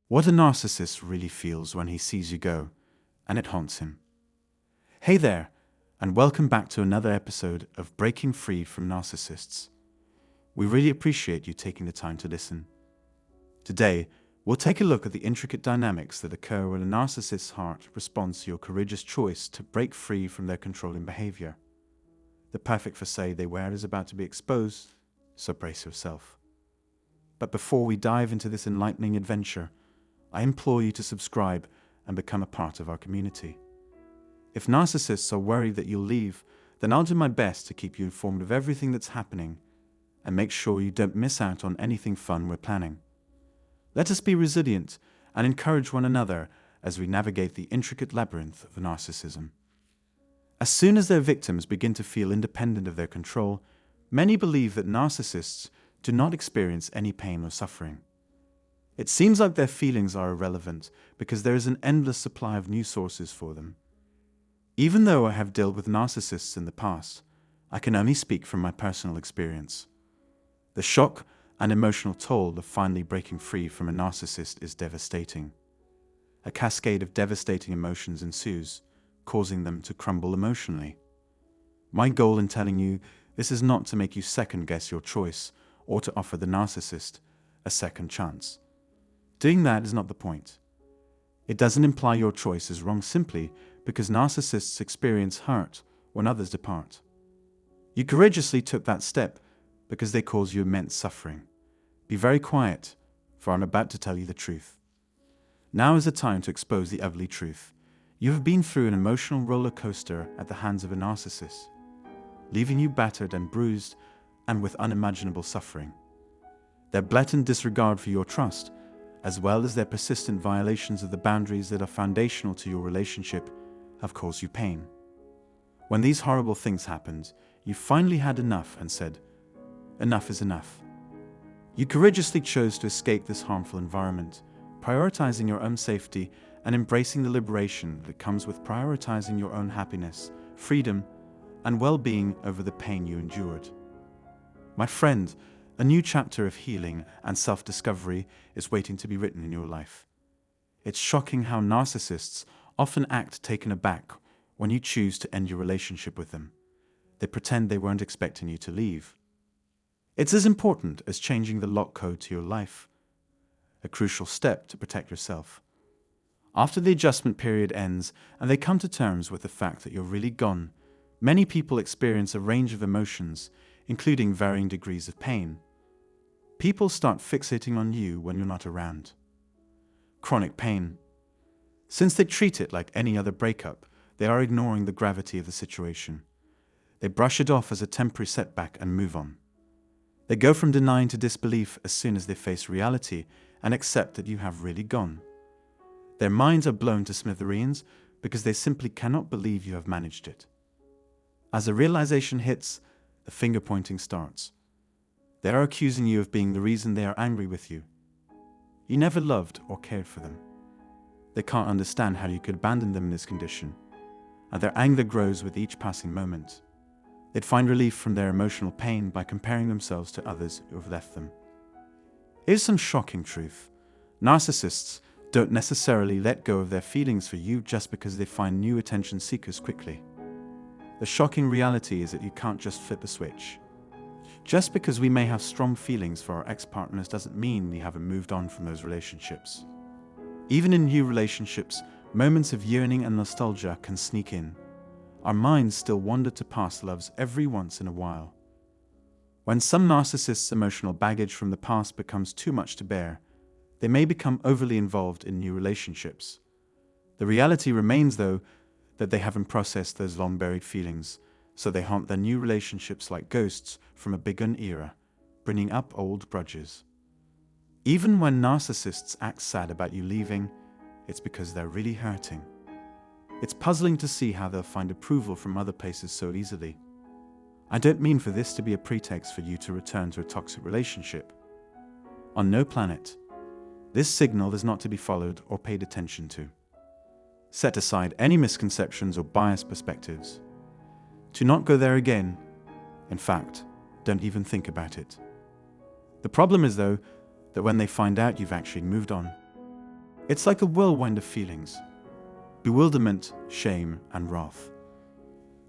What a narcissist really feels when he sees you go, and it haunts him. Hey there, and welcome back to another episode of Breaking Free from Narcissists. We really appreciate you taking the time to listen. Today, we'll take a look at the intricate dynamics that occur when a narcissist's heart responds to your courageous choice to break free from their controlling behavior. The perfect facade they wear is about to be exposed, so brace yourself. But before we dive into this enlightening adventure, I implore you to subscribe and become a part of our community. If narcissists are worried that you'll leave, then I'll do my best to keep you informed of everything that's happening and make sure you don't miss out on anything fun we're planning. Let us be resilient and encourage one another as we navigate the intricate labyrinth of narcissism. As soon as their victims begin to feel independent of their control, many believe that narcissists do not experience any pain or suffering. It seems like their feelings are irrelevant because there is an endless supply of new sources for them. Even though I have dealt with narcissists in the past, I can only speak from my personal experience. The shock and emotional toll of finally breaking free from a narcissist is devastating. A cascade of devastating emotions ensues, causing them to crumble emotionally. My goal in telling you this is not to make you second-guess your choice or to offer the narcissist a second chance. Doing that is not the point. It doesn't imply your choice is wrong simply because narcissists experience hurt when others depart. You courageously took that step because they cause you immense suffering. Be very quiet, for I'm about to tell you the truth. Now is the time to expose the ugly truth. You have been through an emotional roller coaster at the hands of a narcissist, leaving you battered and bruised and with unimaginable suffering. Their blatant disregard for your trust, as well as their persistent violations of the boundaries that are foundational to your relationship, have caused you pain. When these horrible things happened, you finally had enough and said, "Enough is enough." You courageously chose to escape this harmful environment, prioritizing your own safety and embracing the liberation that comes with prioritizing your own happiness, freedom, and well-being over the pain you endured. My friend, a new chapter of healing and self-discovery is waiting to be written in your life. It's shocking how narcissists often act taken aback when you choose to end your relationship with them. They pretend they weren't expecting you to leave. It's as important as changing the lock code to your life, a crucial step to protect yourself. After the adjustment period ends and they come to terms with the fact that you're really gone, many people experience a range of emotions, including varying degrees of pain. People start fixating on you when you're not around. Chronic pain. Since they treat it like any other breakup, they are ignoring the gravity of the situation. They brush it off as a temporary setback and move on. They go from denying to disbelief as soon as they face reality and accept that you have really gone. Their minds are blown to smithereens because they simply cannot believe you have managed it. As the realization hits, the finger pointing starts. They are accusing you of being the reason they are angry with you. You never loved or cared for them. They can't understand how you could abandon them in this condition, and their anger grows with each passing moment. They'd find relief from their emotional pain by comparing themselves to others who have left them. Here's some shocking truth. Narcissists don't necessarily let go of their feelings for you just because they find new attention seekers quickly. The shocking reality is that you can't just flip a switch. Just because we may have strong feelings for our ex-partners doesn't mean we haven't moved on from those relationships. Even in new relationships, moments of yearning and nostalgia can sneak in. Our minds still wander to past loves every once in a while. When some narcissists' emotional baggage from the past becomes too much to bear, they may become overly involved in new relationships. The reality remains, though, that they haven't processed those long-buried feelings, so they haunt their new relationships like ghosts from a bygone era, bringing up old grudges. Even when narcissists act sad about you leaving, it's because they're really hurting. It's puzzling to see how they'll find approval from other places so easily. I don't mean for this to be a pretext for you to return to a toxic relationship. On no planet. This signal is not to be followed or paid attention to. Set aside any misconceptions or biased perspectives. Do not go there again. In fact, don't even think about it. The problem is, though, that when they find out you've actually moved on, It's like a whirlwind of feelings: bewilderment, shame, and wrath.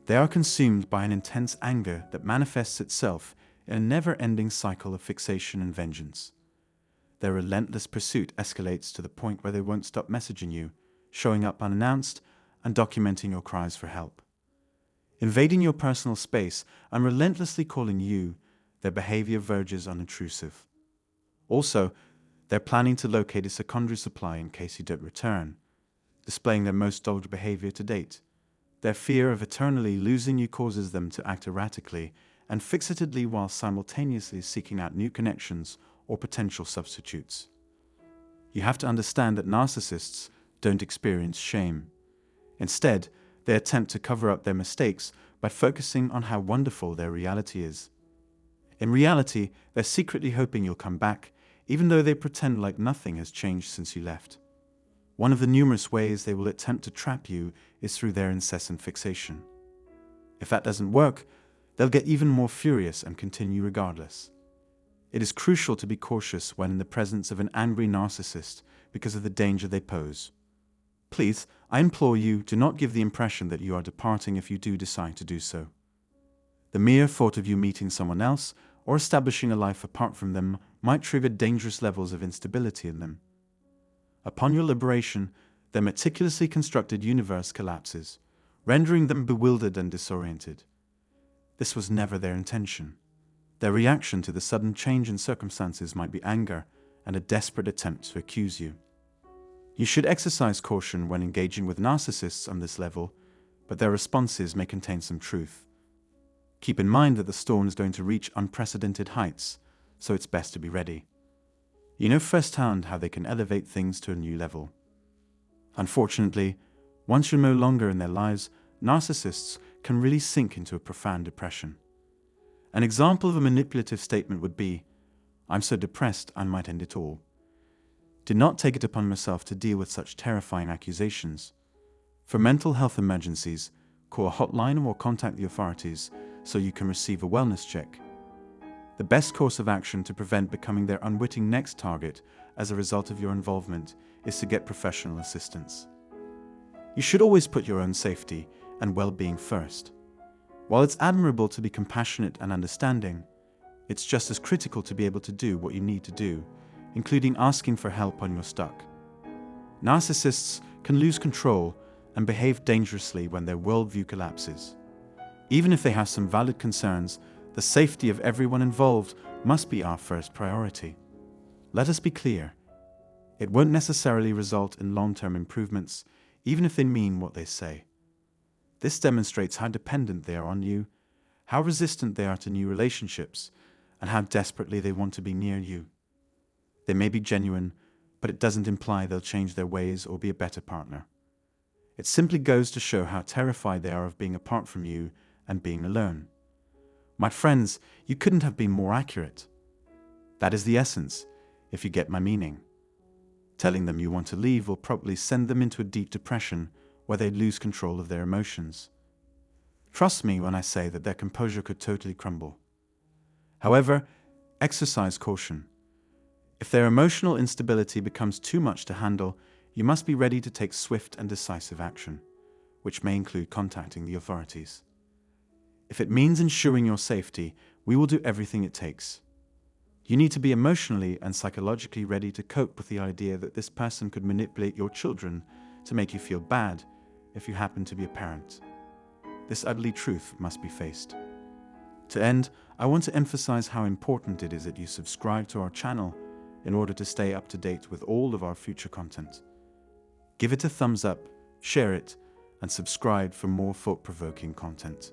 They are consumed by an intense anger that manifests itself in a never-ending cycle of fixation and vengeance. Their relentless pursuit escalates to the point where they won't stop messaging you, showing up unannounced, and documenting your cries for help. Invading your personal space and relentlessly calling you, their behavior verges on intrusive. Also, they're planning to locate a secondary supply in case you don't return, displaying their most dogged behavior to date. Their fear of eternally losing you causes them to act erratically and fixatedly while simultaneously seeking out new connections or potential substitutes. You have to understand that narcissists don't experience shame. Instead, they attempt to cover up their mistakes by focusing on how wonderful their reality is. In reality, they're secretly hoping you'll come back, even though they pretend like nothing has changed since you left. One of the numerous ways they will attempt to trap you is through their incessant fixation. If that doesn't work, they'll get even more furious and continue regardless. It is crucial to be cautious when in the presence of an angry narcissist because of the danger they pose. Please, I implore you, do not give the impression that you are departing if you do decide to do so. The mere thought of you meeting someone else or establishing a life apart from them might trigger dangerous levels of instability in them. Upon your liberation, their meticulously constructed universe collapses, rendering them bewildered and disoriented. This was never their intention. Their reaction to the sudden change in circumstances might be anger and a desperate attempt to accuse you. You should exercise caution when engaging with narcissists on this level, but their responses may contain some truth. Keep in mind that the storm is going to reach unprecedented heights, so it's best to be ready. You know firsthand how they can elevate things to a new level. Unfortunately, once you're no longer in their lives, narcissists can really sink into a profound depression. An example of a manipulative statement would be, "I'm so depressed I might end it all." Do not take it upon yourself to deal with such terrifying accusations. For mental health emergencies, call a hotline or contact the authorities so you can receive a wellness check. The best course of action to prevent becoming their unwitting next target as a result of your involvement is to get professional assistance. You should always put your own safety and well-being first. While it's admirable to be compassionate and understanding, it's just as critical to be able to do what you need to do, including asking for help when you're stuck. Narcissists can lose control and behave dangerously when their worldview collapses. Even if they have some valid concerns, the safety of everyone involved must be our first priority. Let us be clear. It won't necessarily result in long-term improvements, even if they mean what they say. This demonstrates how dependent they are on you, how resistant they are to new relationships, and how desperately they want to be near you. They may be genuine, but it doesn't imply they'll change their ways or be a better partner. It simply goes to show how terrified they are of being apart from you and being alone. My friends, you couldn't have been more accurate. That is the essence, if you get my meaning. Telling them you want to leave will probably send them into a deep depression where they lose control of their emotions. Trust me when I say that their composure could totally crumble. However, exercise caution. If their emotional instability becomes too much to handle, you must be ready to take swift and decisive action, which may include contacting the authorities. If it means ensuring your safety, we will do everything it takes. You need to be emotionally and psychologically ready to cope with the idea that this person could manipulate your children to make you feel bad if you happen to be a parent. This ugly truth must be faced. To end, I want to emphasize how important it is that you subscribe to our channel in order to stay up to date with all of our future content. Give it a thumbs up, share it, and subscribe for more thought-provoking content.